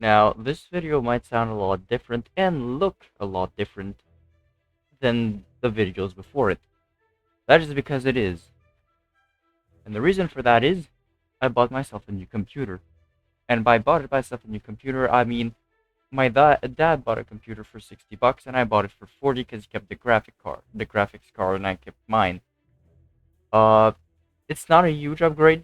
Now, this video might sound a lot different and look a lot different than the videos before it. That is because it is. And the reason for that is, I bought myself a new computer. And by bought myself a new computer, I mean my dad bought a computer for 60 bucks and I bought it for 40 because he kept the graphics card, and I kept mine. Uh, it's not a huge upgrade,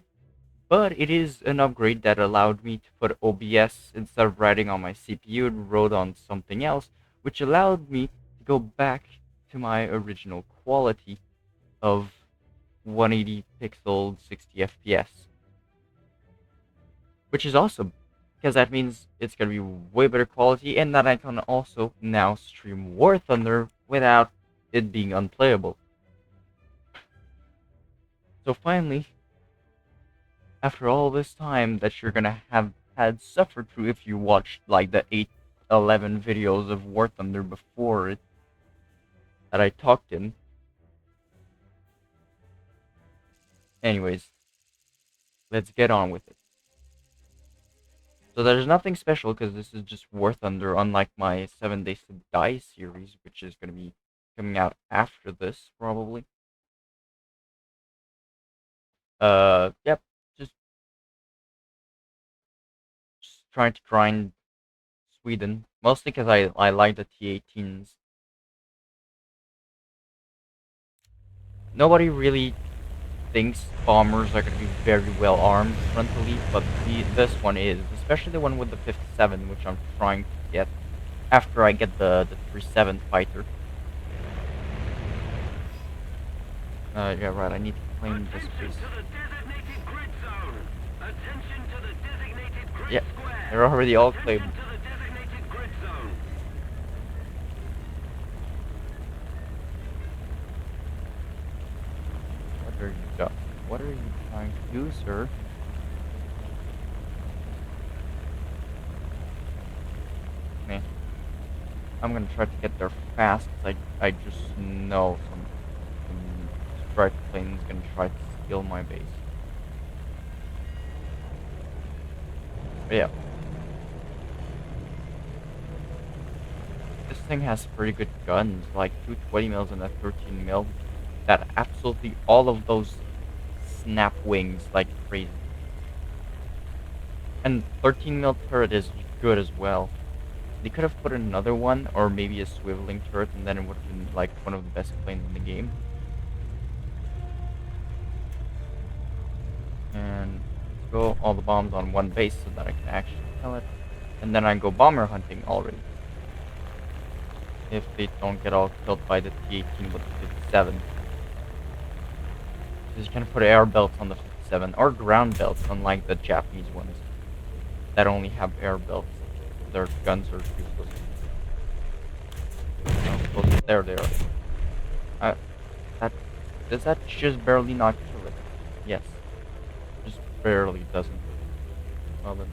but it is an upgrade that allowed me to put OBS instead of writing on my CPU, it wrote on something else, which allowed me to go back to my original quality of 180 pixel 60 FPS. Which is awesome, because that means it's going to be way better quality and that I can also now stream War Thunder without it being unplayable. So finally, after all this time that you're gonna have had suffered through if you watched like the 11 videos of War Thunder before it that I talked in. Anyways, let's get on with it. So there's nothing special because this is just War Thunder, unlike my 7 Days to Die series, which is gonna be coming out after this, probably. Yep, just trying to grind Sweden, mostly because I like the T18s. Nobody really thinks bombers are going to be very well armed frontally, but this one is, especially the one with the 57, which I'm trying to get after I get the 37 fighter. Yeah, right, I need to claim this place. Yeah, they're already all claimed. What are you trying to do, sir? Man, I'm gonna try to get there fast. I just know some strike plane's gonna try to steal my base. But yeah, this thing has pretty good guns, like 220 mils and a 13 mil. That absolutely all of those snap wings like crazy. And 13 mil turret is good as well. They could have put another one, or maybe a swiveling turret, and then it would have been like one of the best planes in the game. And let's go all the bombs on one base so that I can actually kill it. And then I go bomber hunting already. If they don't get all killed by the T18 with the 57. Because you can put air belts on the 57, or ground belts, unlike the Japanese ones that only have air belts. Their guns are useless. Oh, there they are. Does that just barely not kill it? Yes. Just barely doesn't. Well then.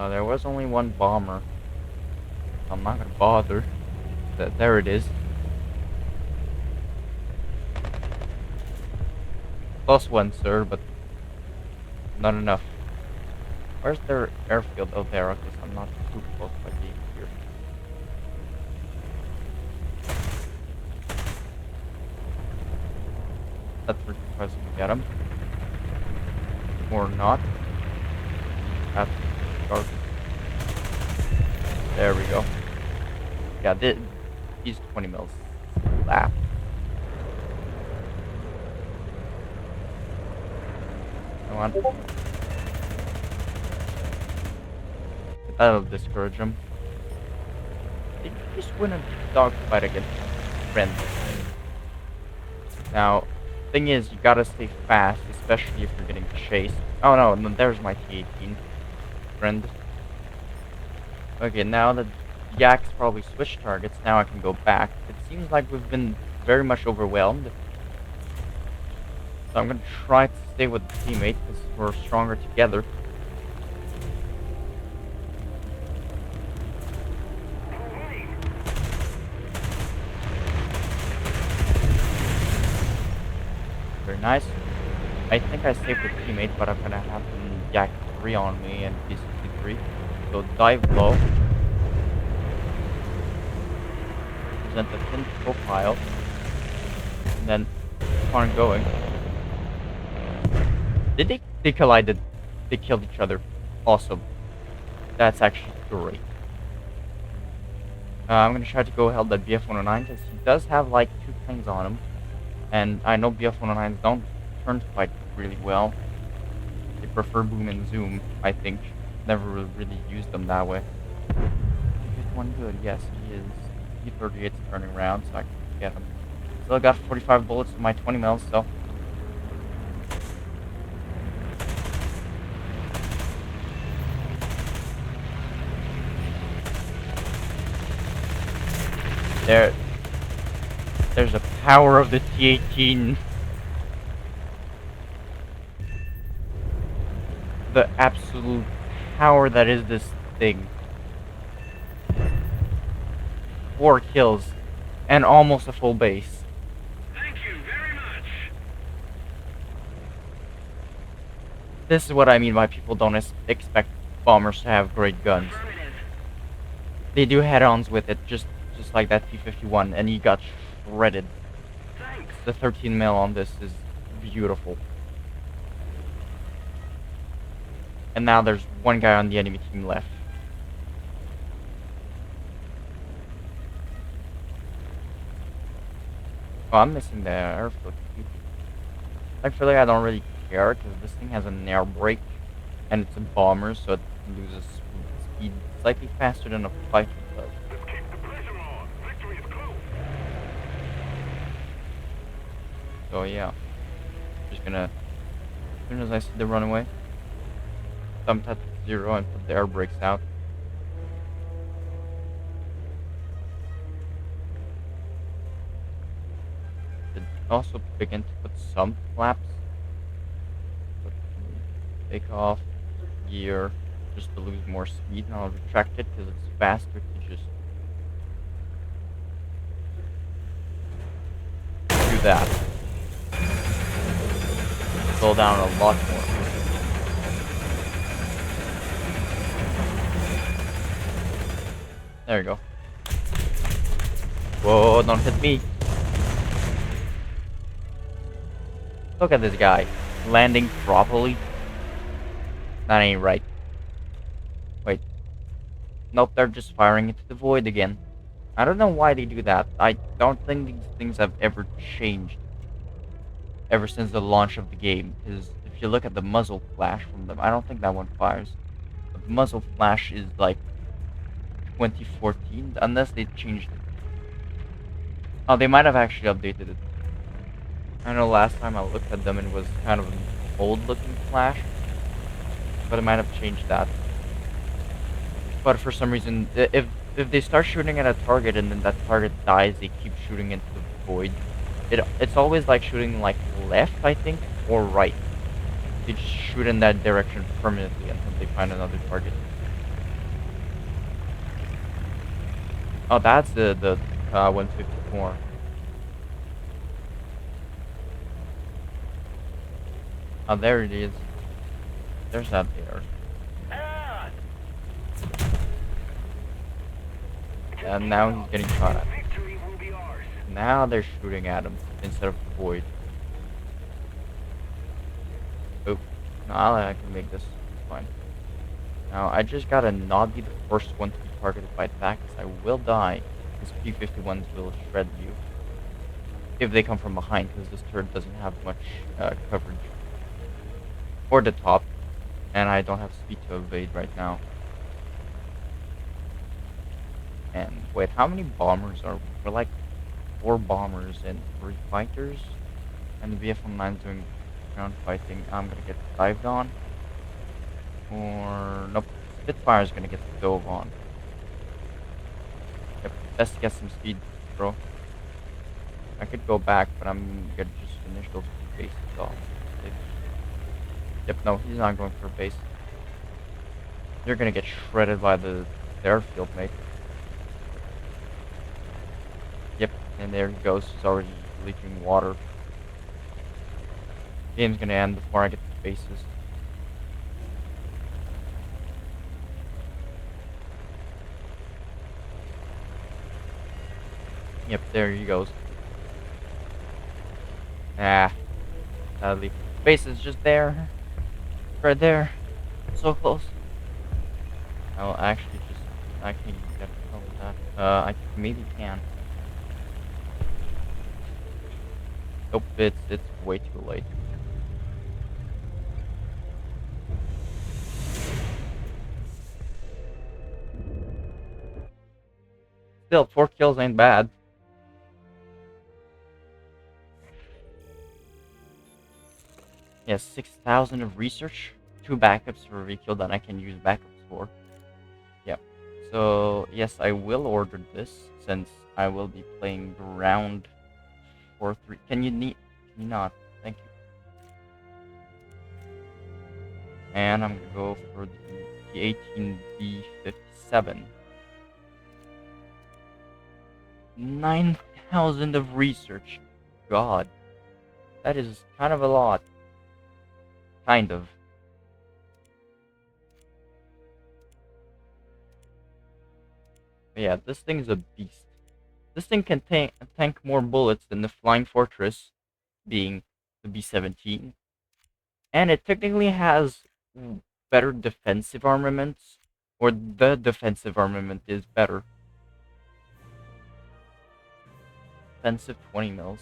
There was only one bomber. I'm not gonna bother. There it is. Plus one, sir, but not enough. Where's their airfield? Oh, there. Okay, so I'm not too close by being here. That's for tries to get him. Or not. That's garbage. There we go. Yeah, these 20 mils. Slap. Come on. That'll discourage him. Did you just win a dogfight against a friend? Now, thing is, you gotta stay fast, especially if you're getting chased. Oh no, there's my T18 friend. Okay, now that Yak's probably switched targets, now I can go back. It seems like we've been very much overwhelmed. So I'm gonna try to stay with the teammate, because we're stronger together. Very nice. I think I saved a teammate, but I'm gonna have him Yak 3 on me and P63. So dive low. Present the thin profile. And then keep on going. Did they collided? They killed each other. Awesome. That's actually great. I'm gonna try to go help that BF-109 because he does have like 2 planes on him. And I know BF-109s don't turn to fight really well. They prefer boom and zoom, I think. Never really used them that way. Is one good? Yes, he is. P-38 is turning around, so I can get him. Still got 45 bullets in my 20 mils, so. There's a power of the T-18. The absolute power that is this thing. 4 kills and almost a full base. Thank you very much. This is what I mean by people don't expect bombers to have great guns. They do head-ons with it, just like that T-51, and he got shredded. Thanks. The 13 mil on this is beautiful. And now there's one guy on the enemy team left. Oh, I'm missing the airfield. Actually, I don't really care, because this thing has an air brake, and it's a bomber, so it loses speed slightly faster than a fighter does. Let's keep the pressure on. Victory is close. So yeah, just gonna, as soon as I see the runaway, thumb tap 0 and put the air brakes out. Did also begin to put some flaps. Take off gear just to lose more speed, and I'll retract it because it's faster to just do that. Slow down a lot more. There you go. Whoa, don't hit me. Look at this guy. Landing properly. That ain't right. Wait. Nope, they're just firing into the void again. I don't know why they do that. I don't think these things have ever changed ever since the launch of the game. Because if you look at the muzzle flash from them, I don't think that one fires. But the muzzle flash is like 2014, unless they changed it. Oh, they might have actually updated it. I know last time I looked at them, it was kind of an old-looking flash, but it might have changed that. But for some reason, if they start shooting at a target and then that target dies, they keep shooting into the void. It's always like shooting like left, I think, or right. They just shoot in that direction permanently until they find another target. Oh, that's the 154. Oh, there it is. There's that there. Ah! And now he's getting shot at. Victory will be ours. Now they're shooting at him instead of the void. Oh, no, I can make this. It's fine. Now, I just gotta not be the first one to be targeted by that, because I will die. Because P-51s will shred you. If they come from behind, because this turret doesn't have much coverage. Or the top. And I don't have speed to evade right now. And wait, how many bombers are we? We're like 4 bombers and 3 fighters. And the BF-109 is doing ground fighting. I'm gonna get dived on. Or nope, Spitfire's gonna get dove on. Yep, best to get some speed, bro. I could go back, but I'm gonna just finish those 2 bases off. Yep, no, he's not going for a base. You're gonna get shredded by the airfield, mate. Yep, and there he goes. He's already leaking water. Game's gonna end before I get to bases. Yep, there he goes. Ah, sadly. Base is just there. Right there. So close. I'll actually just... I can get all of that. I maybe can. Nope, it's way too late. Still, 4 kills ain't bad. Yes, 6,000 of research, 2 backups for every kill that I can use backups for. Yep. So, yes, I will order this, since I will be playing round 4-3. Can you not? Thank you. And I'm gonna go for the 18B57. 9,000 of research. God. That is kind of a lot. Kind of. But yeah, this thing is a beast. This thing can tank more bullets than the Flying Fortress, being the B-17. And it technically has better defensive armaments, or the defensive armament is better. Defensive 20 mils.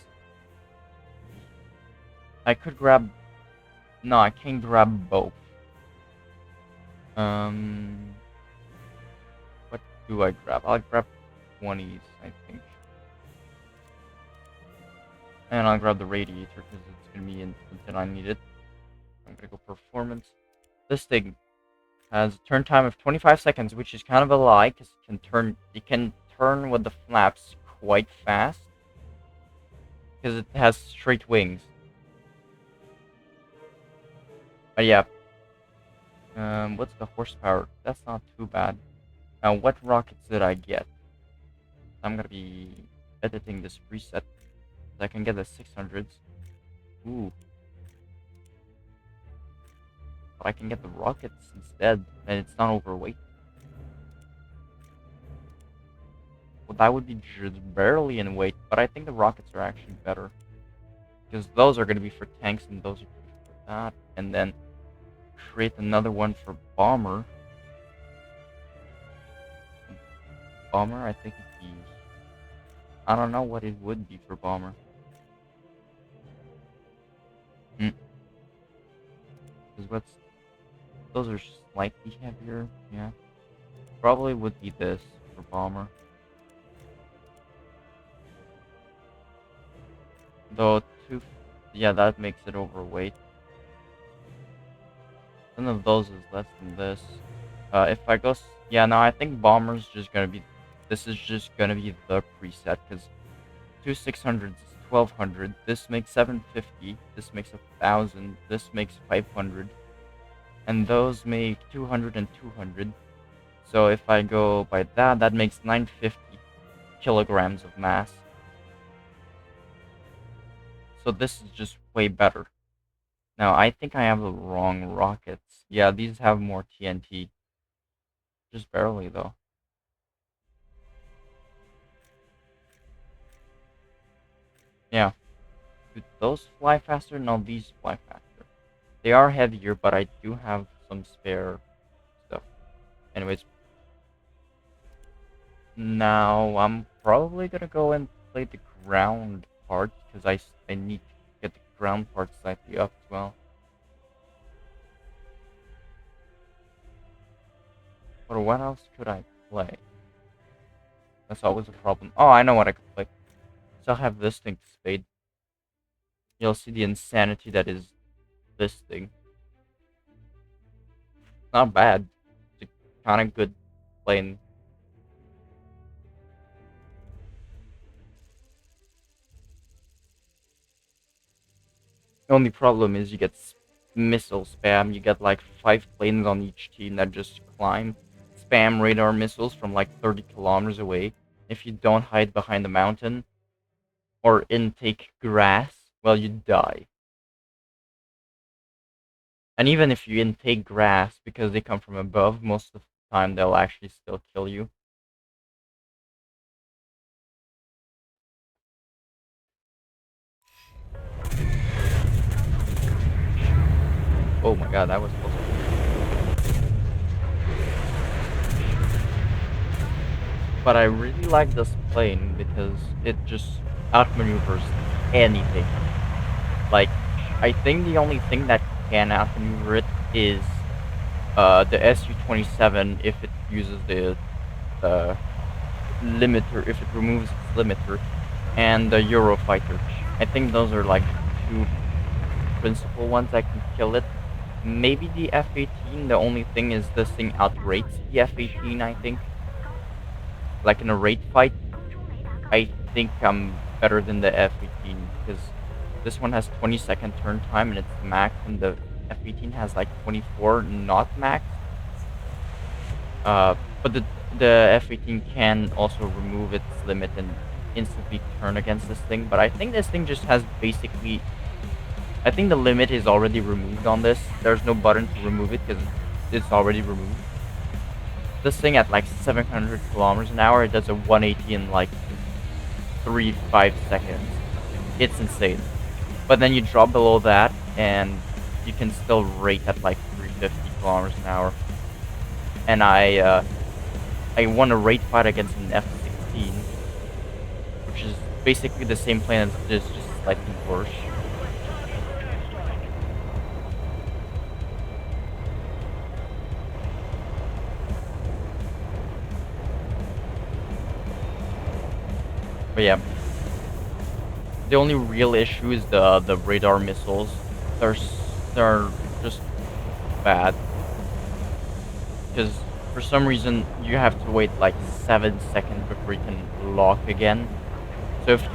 I could grab... No, I can't grab both. What do I grab? I'll grab 20s, I think. And I'll grab the radiator, because it's going to be instant and I need it. I'm going to go performance. This thing has a turn time of 25 seconds, which is kind of a lie, because it can turn with the flaps quite fast. Because it has straight wings. But yeah. What's the horsepower? That's not too bad. Now, what rockets did I get? I'm gonna be editing this preset. So I can get the 600s. Ooh. But I can get the rockets instead, and it's not overweight. Well, that would be just barely in weight, but I think the rockets are actually better. Because those are gonna be for tanks, and those are for that. And then create another one for bomber. Bomber, I think it'd be... I don't know what it would be for bomber. Because those are slightly heavier, yeah. Probably would be this for bomber. Though, yeah, that makes it overweight. None of those is less than this. If I go... Yeah, no, I think bomber's just gonna be... This is just gonna be the preset, because 2 600s is 1200. This makes 750. This makes 1000. This makes 500. And those make 200 and 200. So if I go by that, that makes 950 kilograms of mass. So this is just way better. Now, I think I have the wrong rockets. Yeah, these have more TNT. Just barely, though. Yeah. Do those fly faster? No, these fly faster. They are heavier, but I do have some spare stuff. Anyways. Now, I'm probably gonna go and play the ground part, because I need to get the ground part slightly up as well. But what else could I play? That's always a problem. Oh, I know what I could play. So I'll have this thing to spade. You'll see the insanity that is this thing. Not bad. It's kind of good plane. The only problem is you get missile spam. You get like 5 planes on each team that just climb. Spam radar missiles from like 30 kilometers away. If you don't hide behind the mountain or intake grass, well, you die. And even if you intake grass, because they come from above, most of the time they'll actually still kill you. Oh my god, that was close. But I really like this plane because it just outmaneuvers anything. Like, I think the only thing that can outmaneuver it is the Su-27 if it uses the limiter, if it removes its limiter, and the Eurofighter. I think those are like two principal ones that can kill it. Maybe the F-18, the only thing is this thing outrates the F-18, I think. Like in a rate fight, I think I'm better than the F-18, because this one has 20-second turn time and it's max, and the F-18 has like 24, not max. But the F-18 can also remove its limit and instantly turn against this thing, but I think this thing just has basically... I think the limit is already removed on this. There's no button to remove it because it's already removed. This thing at like 700 kilometers an hour, it does a 180 in like 3-5 seconds. It's insane. But then you drop below that and you can still rate at like 350 kilometers an hour. And I won a rate fight against an F-16, which is basically the same plane as this, just slightly worse. But yeah, the only real issue is the radar missiles. They're just bad, because for some reason you have to wait like 7 seconds before you can lock again. So if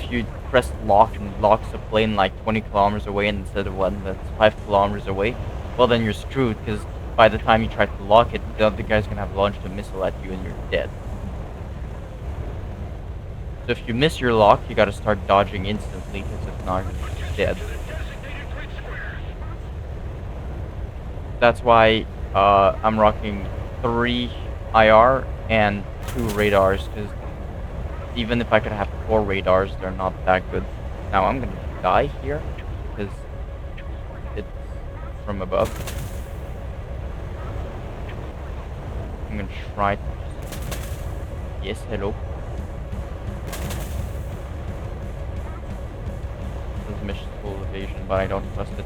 you press lock and it locks a plane like 20 kilometers away instead of one that's 5 kilometers away, well then you're screwed, because by the time you try to lock it, the other guy's gonna have launched a missile at you and you're dead. So if you miss your lock, you gotta start dodging instantly, because if not, you're dead. That's why I'm rocking 3 IR and 2 radars, because even if I could have 4 radars, they're not that good. Now I'm gonna die here, because it's from above. I'm gonna try to... Yes, hello. This mission full evasion, but I don't trust it.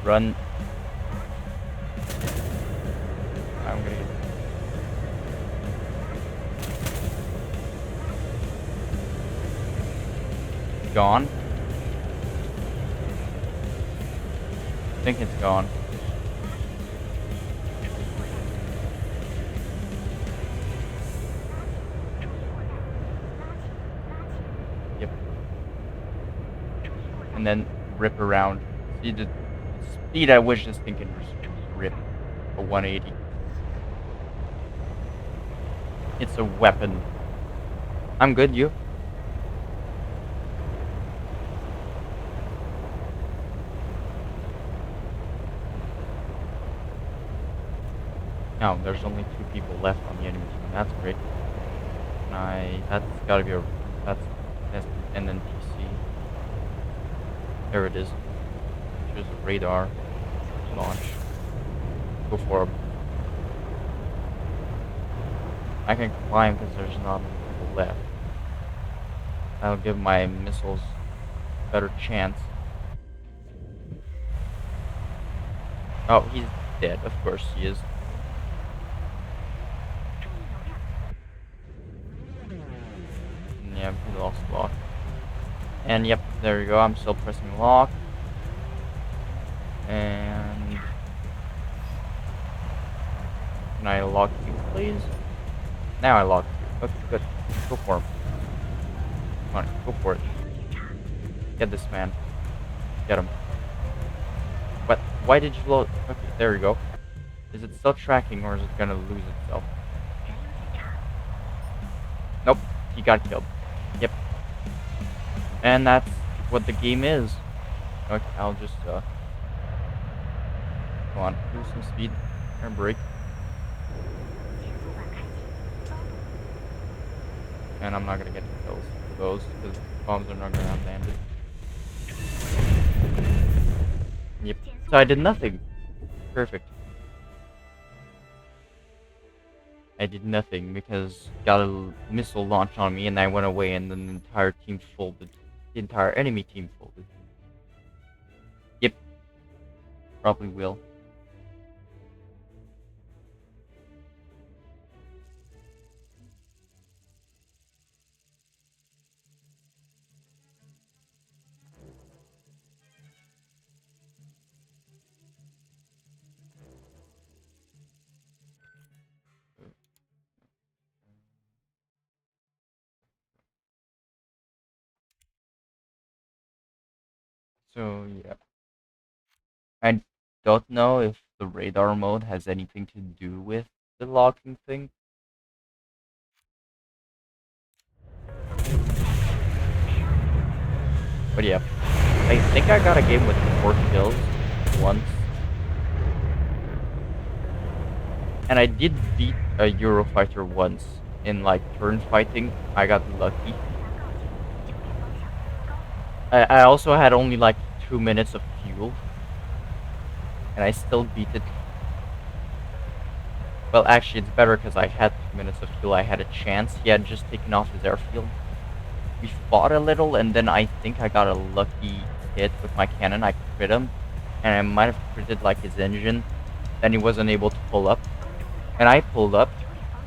Run. I'm gonna get... Gone? I think it's gone. Yep. And then rip around. See the speed at which this thing can just rip a 180. It's a weapon. I'm good, you? No, there's only 2 people left on the enemy team. That's great. That's gotta be a... That's NNPC. There it is. There's a radar. Launch. Go for him. I can climb because there's not many people left. That'll give my missiles a better chance. Oh, he's dead. Of course he is. Yeah, he lost lock. And yep, there you go. I'm still pressing lock. And can I lock you, please? Now I lock you. Okay, good. Go for him. Come on, go for it. Get this man. Get him. Why did you blow? Okay, there you go. Is it still tracking or is it gonna lose itself? Nope, he got killed. Yep. And that's what the game is. Okay, I'll just come on, lose some speed and brake. And I'm not gonna get kills for those because bombs are not gonna have landed. Yep. So I did nothing. Perfect. I did nothing because got a missile launched on me and I went away and then the entire team folded. The entire enemy team folded. Yep. Probably will. So yeah. I don't know if the radar mode has anything to do with the locking thing. But yeah. I think I got a game with 4 kills once. And I did beat a Eurofighter once in like turn fighting. I got lucky. I also had only like 2 minutes of fuel. And I still beat it. Well, actually, it's better because I had 2 minutes of fuel. I had a chance. He had just taken off his airfield. We fought a little, and then I think I got a lucky hit with my cannon. I crit him, and I might have critted like his engine. Then he wasn't able to pull up, and I pulled up.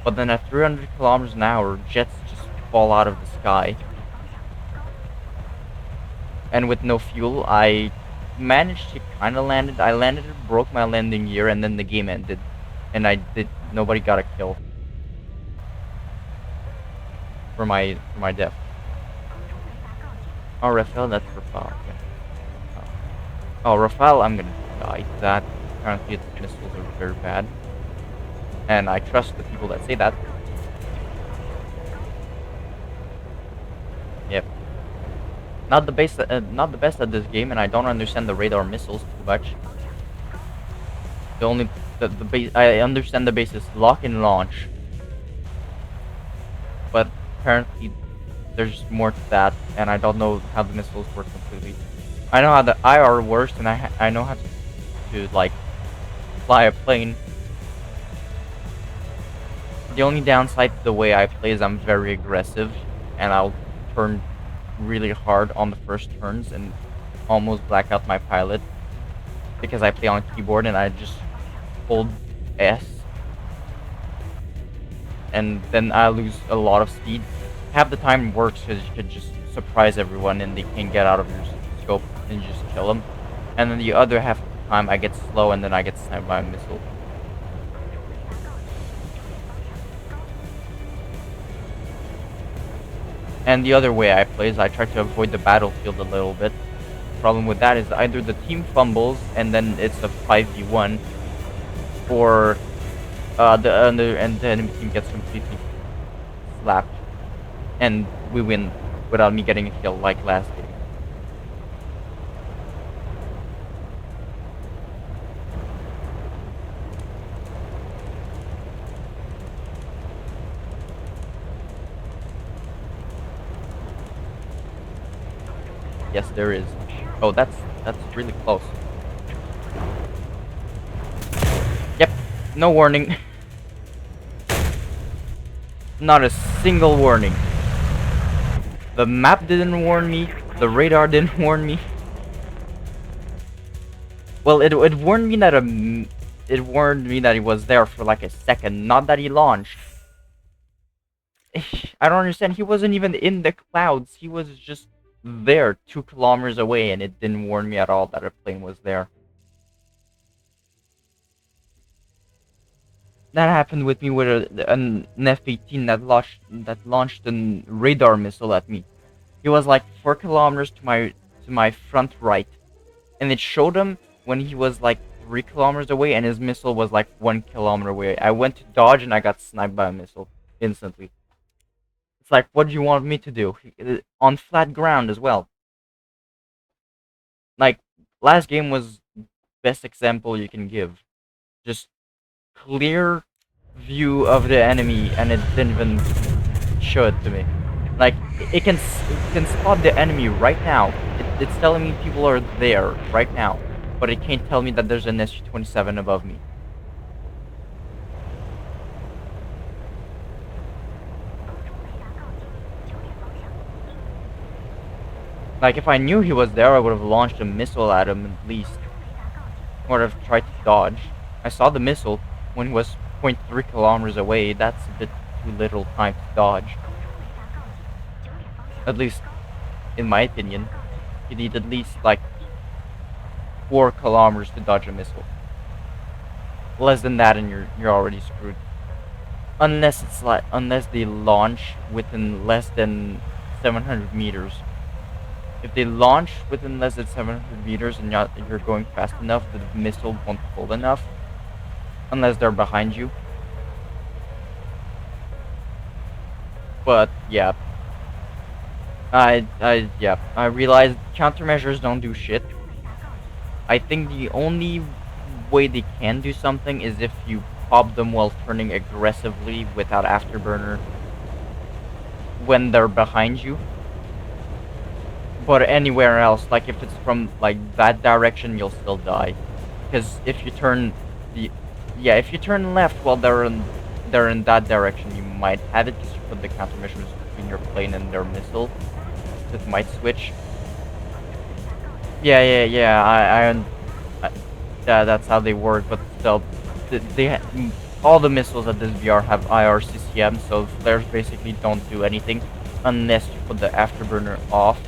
But then at 300 kilometers an hour, jets just fall out of the sky. And with no fuel, I managed to kind of land it. I landed it, broke my landing gear, and then the game ended. And nobody got a kill for my death. Oh, Rafael, that's Rafael. Okay. Oh, Rafael, I'm gonna die to that. Apparently, its missiles are very bad. And I trust the people that say that. Yep. Not the best at this game, and I don't understand the radar missiles too much. The base I understand the basis lock and launch, but apparently there's more to that, and I don't know how the missiles work completely. I know how the IR works, and I know how to like fly a plane. The only downside to the way I play is I'm very aggressive, and I'll turn really hard on the first turns and almost black out my pilot because I play on keyboard and I just hold S, and then I lose a lot of speed. Half the time works because you can just surprise everyone and they can't get out of your scope and you just kill them. And then the other half of the time I get slow and then I get sniped by a missile. And the other way I play is I try to avoid the battlefield a little bit. Problem with that is either the team fumbles and then it's a 5v1, or the enemy team gets completely slapped, and we win without me getting a kill like last game. Yes, there is. Oh, that's really close. Yep, no warning. Not a single warning. The map didn't warn me. The radar didn't warn me. Well, it warned me that he was there for like a second, not that he launched. I don't understand. He wasn't even in the clouds. He was just there 2 kilometers away, and it didn't warn me at all that a plane was there. That happened with me with an F-18 that launched a radar missile at me. He was like 4 kilometers to my front right, and it showed him when he was like 3 kilometers away and his missile was like 1 kilometer away. I went to dodge and I got sniped by a missile instantly. It's like, what do you want me to do? On flat ground as well. Like, last game was best example you can give. Just clear view of the enemy and it didn't even show it to me. Like, it can spot the enemy right now. It's telling me people are there right now. But it can't tell me that there's an SU-27 above me. Like, if I knew he was there, I would have launched a missile at him at least. Or have tried to dodge. I saw the missile when he was 0.3 kilometers away. That's a bit too little time to dodge. At least, in my opinion. You need at least, like, 4 kilometers to dodge a missile. Less than that and you're already screwed. Unless it's like, unless they launch within less than 700 meters. If they launch within less than 700 meters and you're going fast enough, the missile won't pull enough. Unless they're behind you. But, yeah. I realized countermeasures don't do shit. I think the only way they can do something is if you pop them while turning aggressively without afterburner when they're behind you. But anywhere else, like if it's from like that direction, you'll still die. Because if you turn if you turn left while they're in that direction, you might have it because you put the countermeasures between your plane and their missile. It might switch. Yeah. Yeah, that's how they work. But still, all the missiles at this VR have IRCCM, so flares basically don't do anything unless you put the afterburner off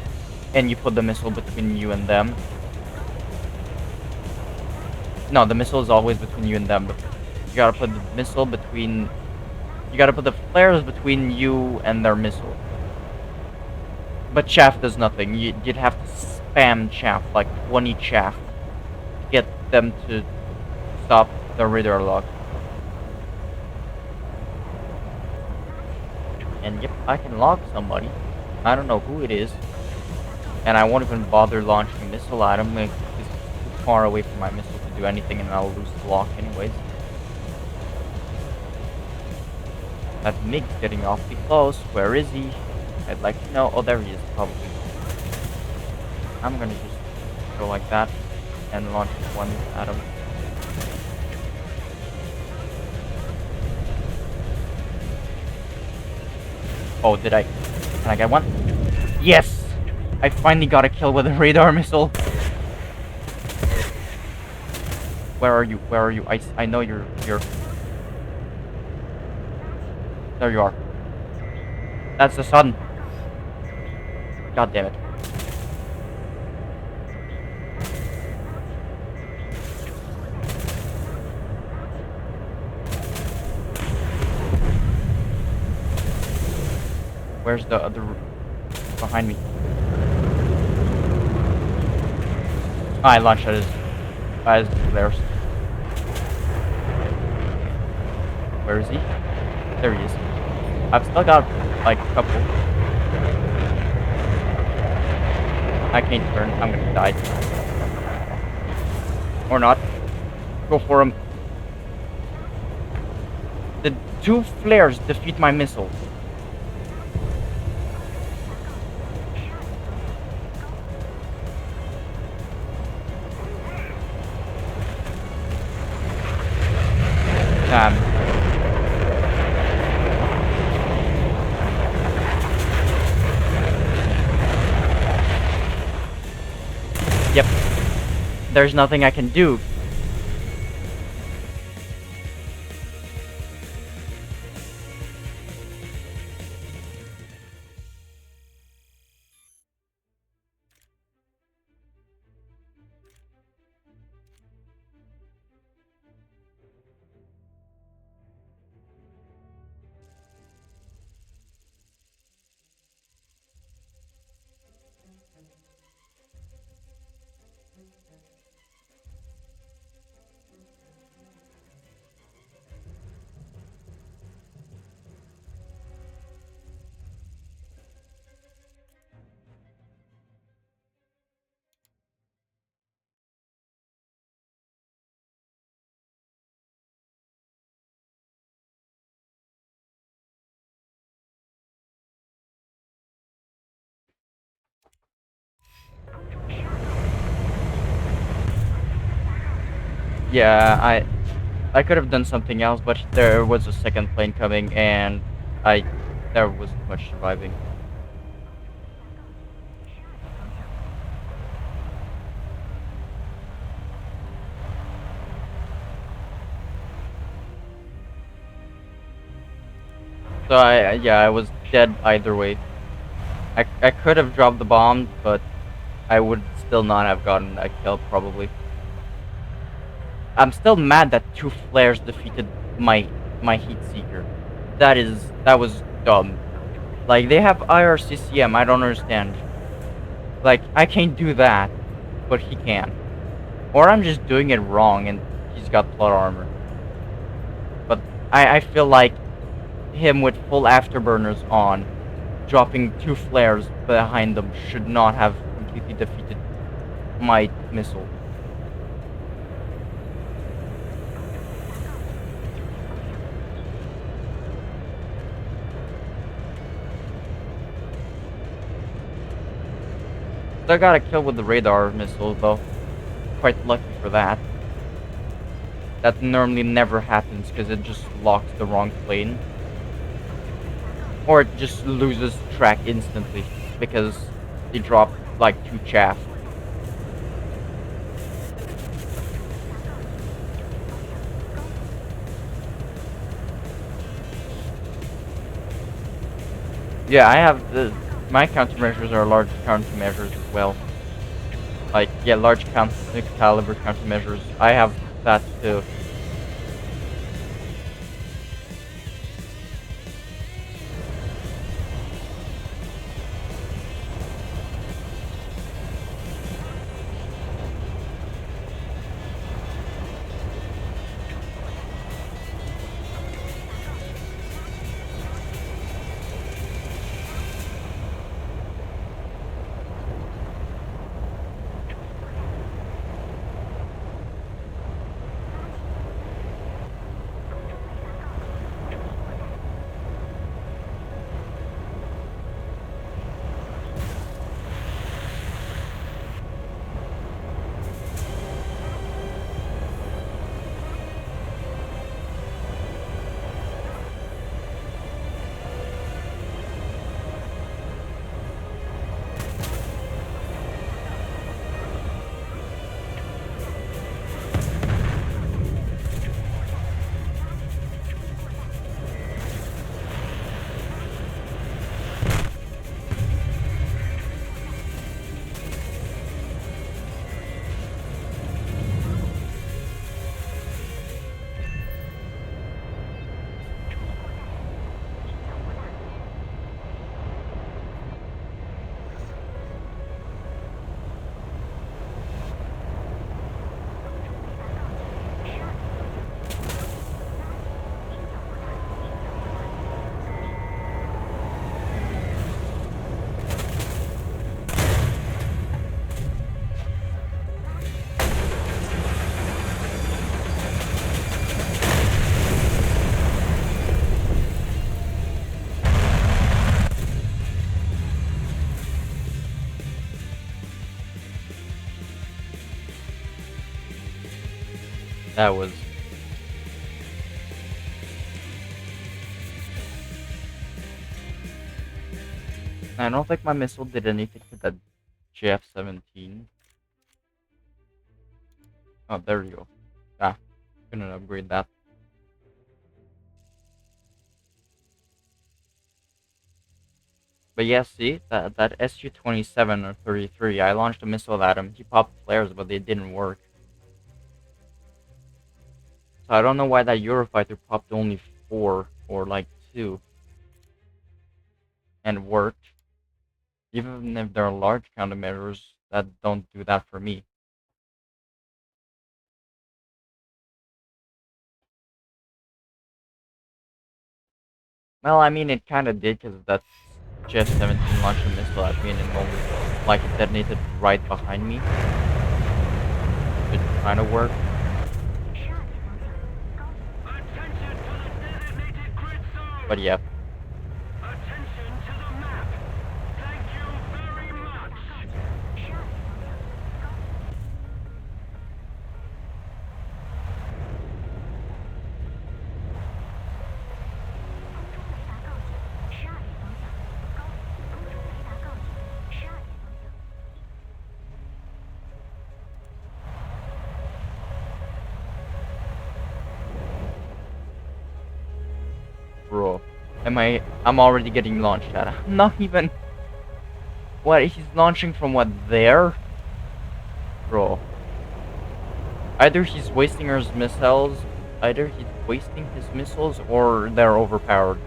and you put the missile between you and them. No, the missile is always between you and them. But you gotta put the missile between. You gotta put the flares between you and their missile. But chaff does nothing. You'd have to spam chaff, like 20 chaff, to get them to stop the radar lock. And yep, I can lock somebody. I don't know who it is. And I won't even bother launching a missile at him. He's too far away from my missile to do anything and I'll lose the lock anyways. That MiG's getting awfully close. Where is he? I'd like to know. Oh, there he is, probably. I'm gonna just go like that and launch one at him. Oh, did I? Can I get one? Yes! I finally got a kill with a radar missile. Where are you? Where are you? I know you're. There you are. That's the sun. God damn it. Where's the other behind me? I launched at his flares. Where is he? There he is. I've still got like a couple. I can't turn. I'm gonna die. Or not. Go for him. The 2 flares defeat my missile. Damn. Yep. There's nothing I can do. Yeah, I could have done something else, but there was a second plane coming, and I there wasn't much surviving. So yeah, I was dead either way. I could have dropped the bomb, but I would still not have gotten that kill probably. I'm still mad that two flares defeated my heat seeker. That was dumb. Like they have IRCCM, I don't understand. Like I can't do that, but he can. Or I'm just doing it wrong and he's got plot armor. But I feel like him with full afterburners on, dropping two flares behind them should not have completely defeated my missile. So I got a kill with the radar missile though. Quite lucky for that. That normally never happens because it just locks the wrong plane. Or it just loses track instantly because they drop like two chaff. Yeah, I have my countermeasures are large countermeasures as well. Like yeah, large caliber countermeasures. I have that too. That was I don't think my missile did anything to that JF-17. Oh, there you go. Ah, couldn't upgrade that. But yeah, see, that SU-27 or 33, I launched a missile at him. He popped flares, but they didn't work. So I don't know why that Eurofighter popped only 4 or like 2 and worked. Even if there are large countermeasures that don't do that for me. Well, I mean, it kind of did because that JF-17 launched a missile at me and it only, like, it detonated right behind me. It kind of worked. But yeah. Attention to the map. Thank you very much. I'm already getting launched at. I'm not even. What? He's launching from what, there? Bro. Either he's wasting his missiles, or they're overpowered.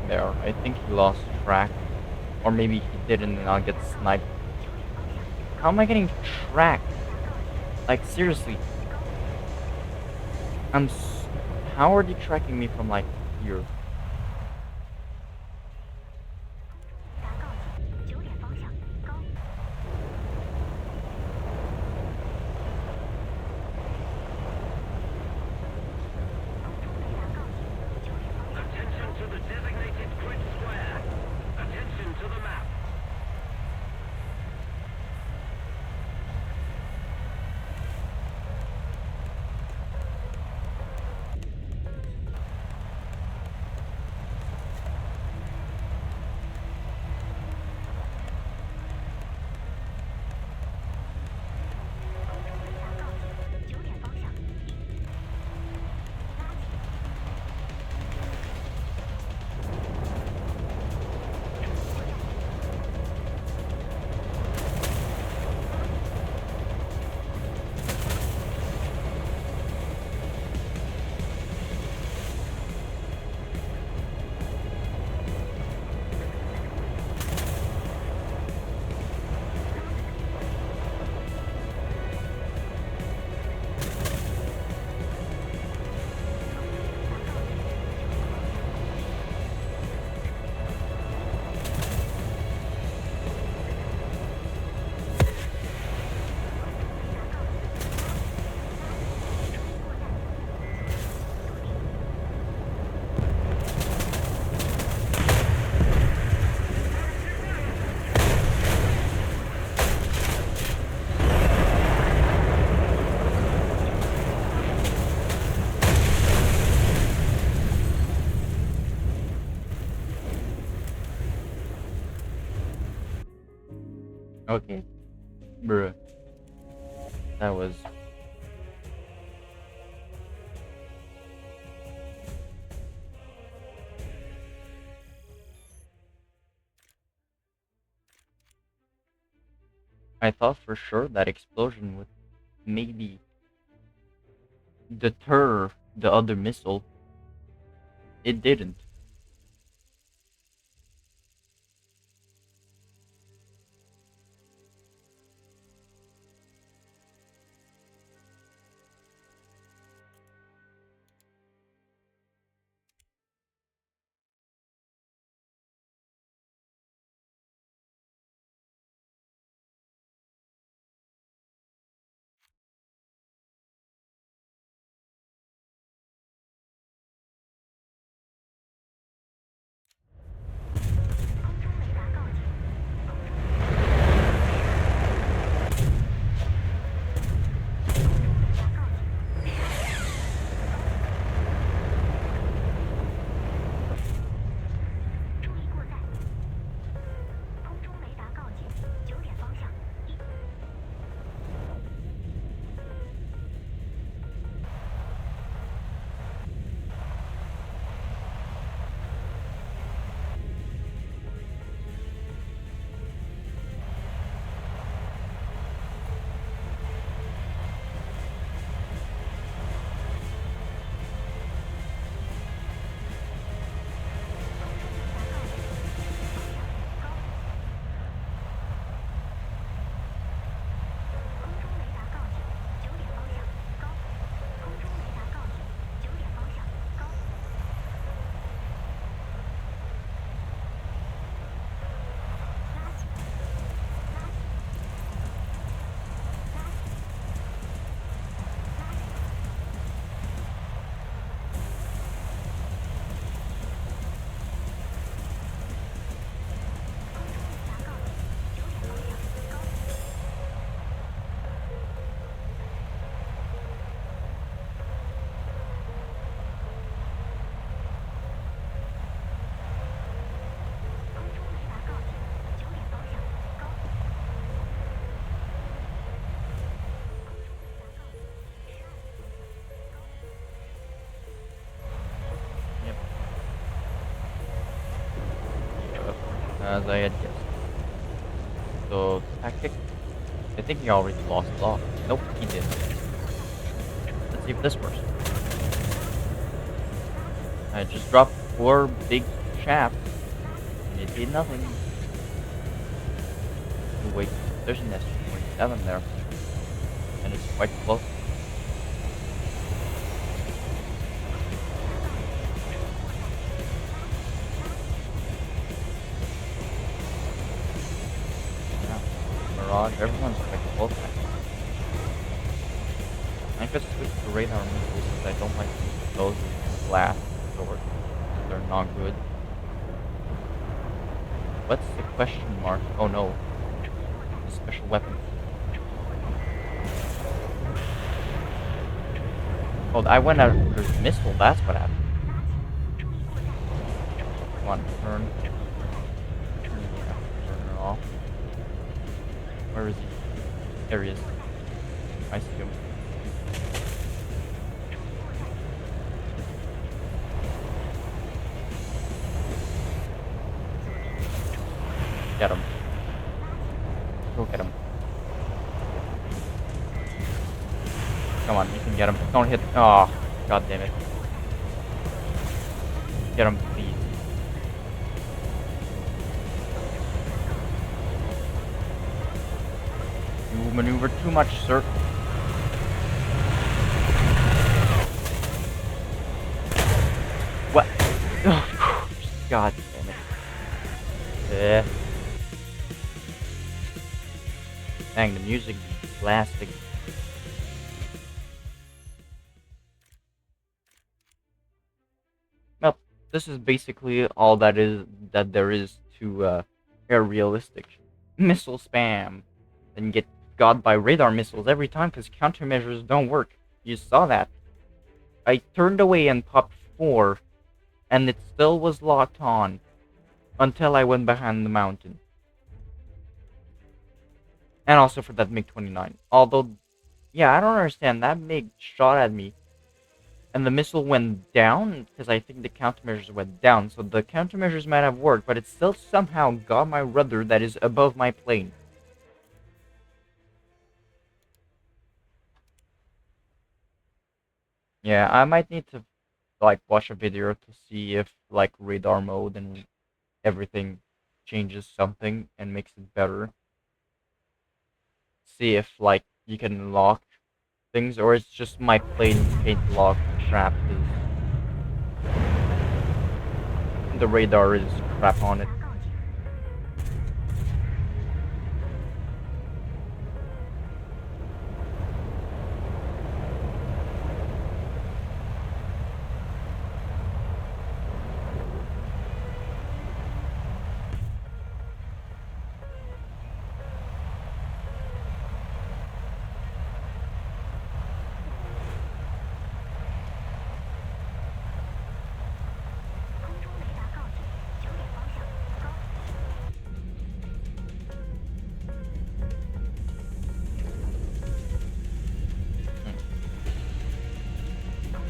There, I think he lost track. Or maybe he didn't and I'll get sniped. How am I getting tracked? Like, seriously. How are they tracking me from, like, here? Attention to the designated grid square. Attention to the map. Okay. Bruh. That was... I thought for sure that explosion would maybe deter the other missile. It didn't. as I had guessed. So, tactic. I think he already lost it off. Nope, he did. Let's see if this works. I just dropped 4 big shafts, and it did nothing. Oh, wait, there's an SG-47 there, and it's quite close. Yeah, Mirage, everyone's quite close. I could switch to radar missiles since I don't like those with glass or they're not good. What's the question mark? Oh no. The special weapon. Oh, I went out for his missile, that's what happened. Come on, turn. Turn it off. Where is he? There he is. I see him. Get him. Go get him. Come on, you can get him. Don't hit. Oh, god damn it. Get him, please. You maneuver too much, sir. What? Oh, god damn it. Dang, the music is blasting. Well, this is basically all that there is to air realistic missile spam and get got by radar missiles every time because countermeasures don't work. You saw that. I turned away and popped 4, and it still was locked on until I went behind the mountain. And also for that MiG-29. Although, yeah, I don't understand. That MiG shot at me, and the missile went down, because I think the countermeasures went down. So the countermeasures might have worked, but it still somehow got my rudder that is above my plane. Yeah, I might need to, like, watch a video to see if, like, radar mode and everything changes something and makes it better. See if, like, you can lock things, or it's just my plane can't lock crap, because the radar is crap on it.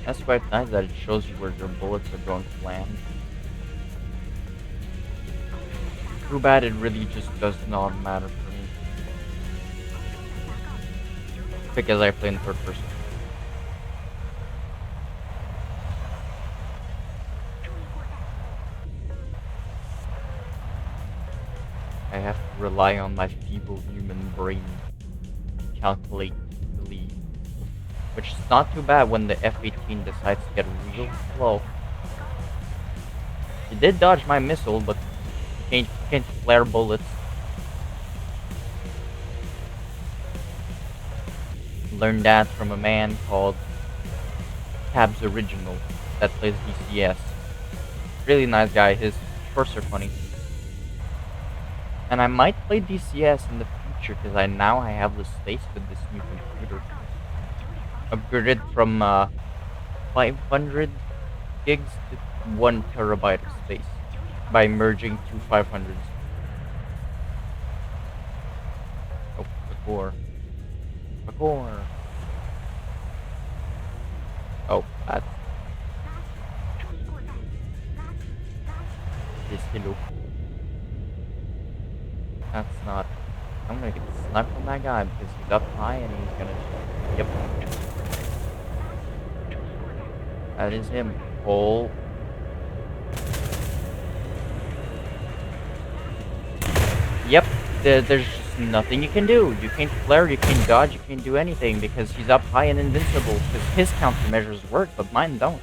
That's quite nice that it shows you where your bullets are going to land. Too bad it really just does not matter for me. Because I play in third person. I have to rely on my feeble human brain to calculate the lead. Which is not too bad when the F-18 decides to get real slow. It did dodge my missile, but can't flare bullets. Learned that from a man called Tabs Original that plays DCS. Really nice guy, his shorts are funny. And I might play DCS in the future because I have the space with this new computer. Upgraded from 500 gigs to 1 terabyte of space by merging 2 500s. Oh, before. Oh, that. Yes, hello. That's not... I'm gonna get sniped from that guy because he's up high and he's gonna... Yep. That is him. Oh. Yep. There's just nothing you can do. You can't flare, you can't dodge, you can't do anything because he's up high and invincible. Because his countermeasures work, but mine don't.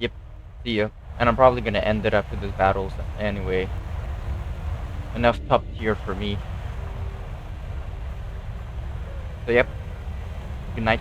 Yep. See ya. And I'm probably gonna end it after this battles anyway. Enough top tier for me. So yep. Good night.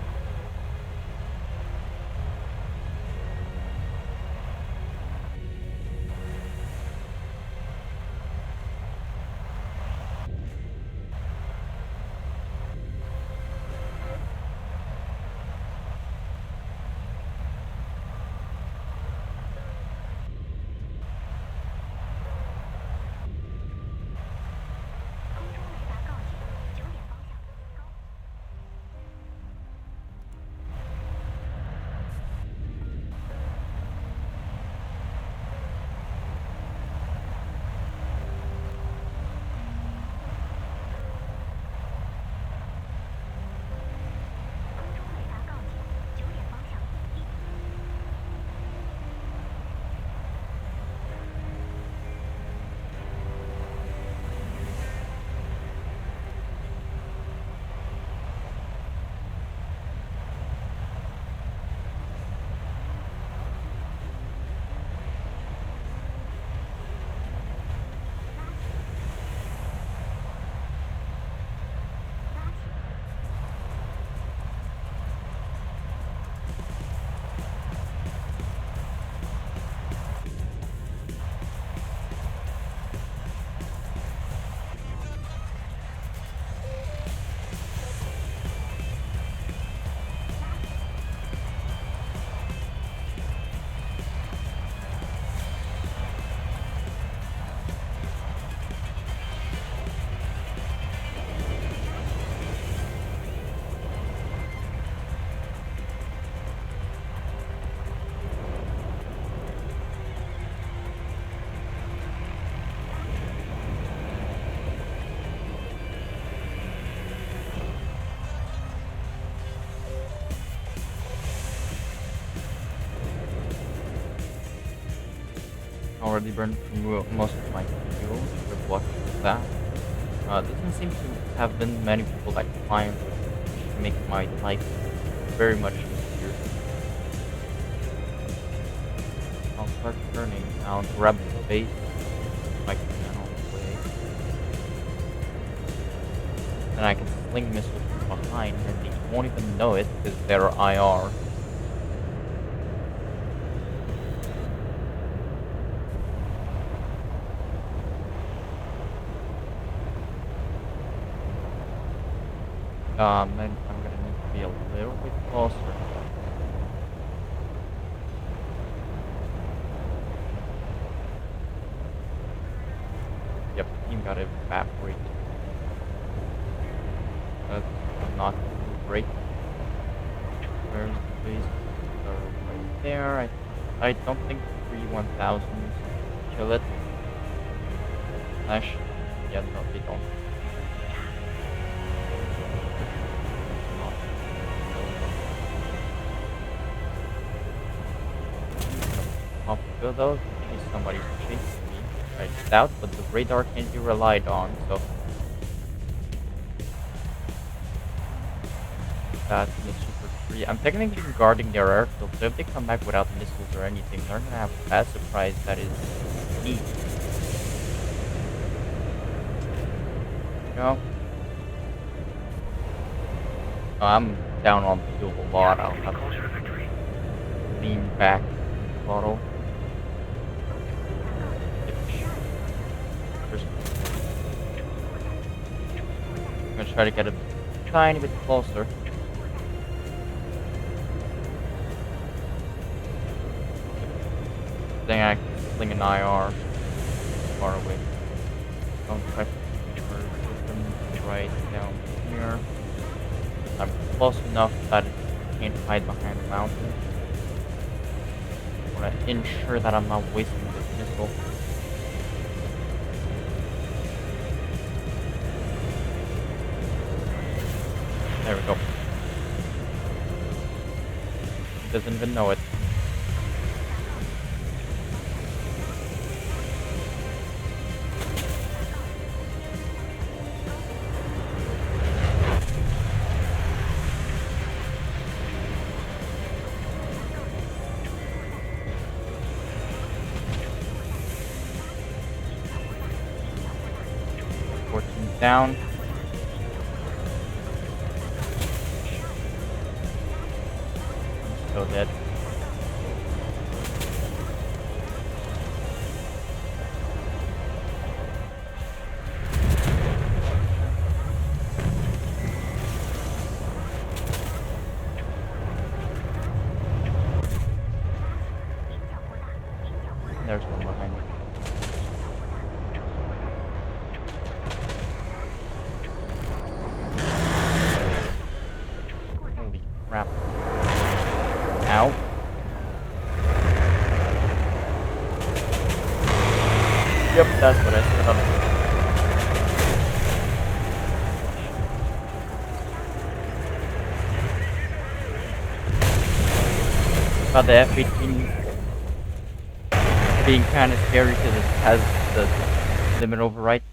Already burned through most of my fuel with what that. Doesn't seem to have been many people that climb, which make my life very much easier. I'll start turning. I'll grab the base, like now way. Then I can sling missiles from behind, and they won't even know it because they're IR. Then I'm gonna need to be a little bit closer. Yep, team got evaporated. That's not great. Where's the base? Right there. I don't think 3-1000s kill it. Actually, yeah, no, they don't. Not good though, in case somebody's chasing me. I doubt, but the radar can't be relied on, so that's the super free. I'm technically guarding their airfield, so if they come back without missiles or anything, they're gonna have a bad surprise that is me. You know? Oh, I'm down on fuel a lot. I'll have to lean back throttle. I'm gonna try to get a tiny bit closer. Then I can sling an IR far away. Don't try to system right down here. I'm close enough that it can't hide behind the mountain. I want to ensure that I'm not wasting this missile. There we go. He doesn't even know it. Down. I'm still dead. There's one behind me. Holy crap. Ow. Yep, that's what I set up. About the F-18 being kind of scary because it has the limit override.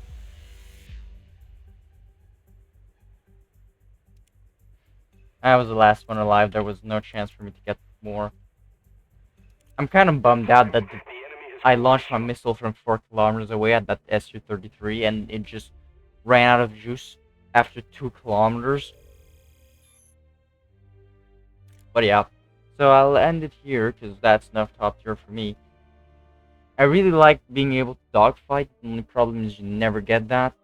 I was the last one alive. There was no chance for me to get more. I'm kind of bummed out that I launched my missile from 4 kilometers away at that Su-33 and it just ran out of juice after 2 kilometers. But yeah, so I'll end it here because that's enough top tier for me. I really like being able to dogfight. The only problem is you never get that.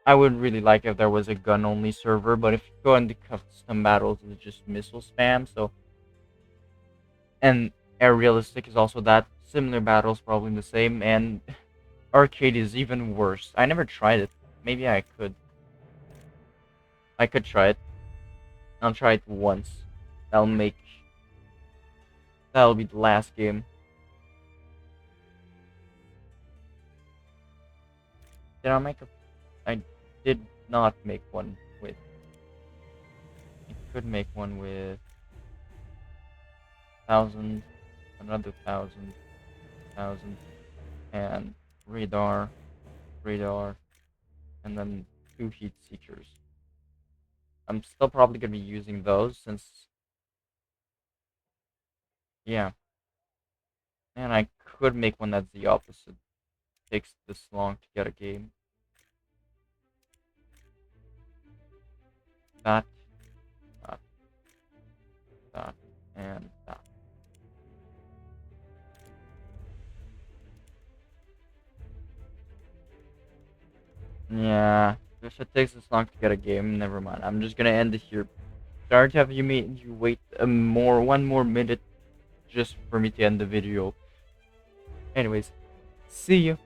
I would really like if there was a gun-only server, but if you go into custom battles, it's just missile spam. So, and air realistic is also that. Similar battles, probably the same, and arcade is even worse. I never tried it. Maybe I could. I could try it. I'll try it once. That'll be the last game. Did I make a... I did not make one with... I could make one with... 1,000, another 1,000, 1,000, and radar, and then 2 heat seekers. I'm still probably gonna be using those since... Yeah. And I could make one that's the opposite. Takes this long to get a game. That, that, and that. Yeah, If it takes this long to get a game, never mind. I'm just gonna end it here. Sorry to have you wait one more minute just for me to end the video. Anyways, see you.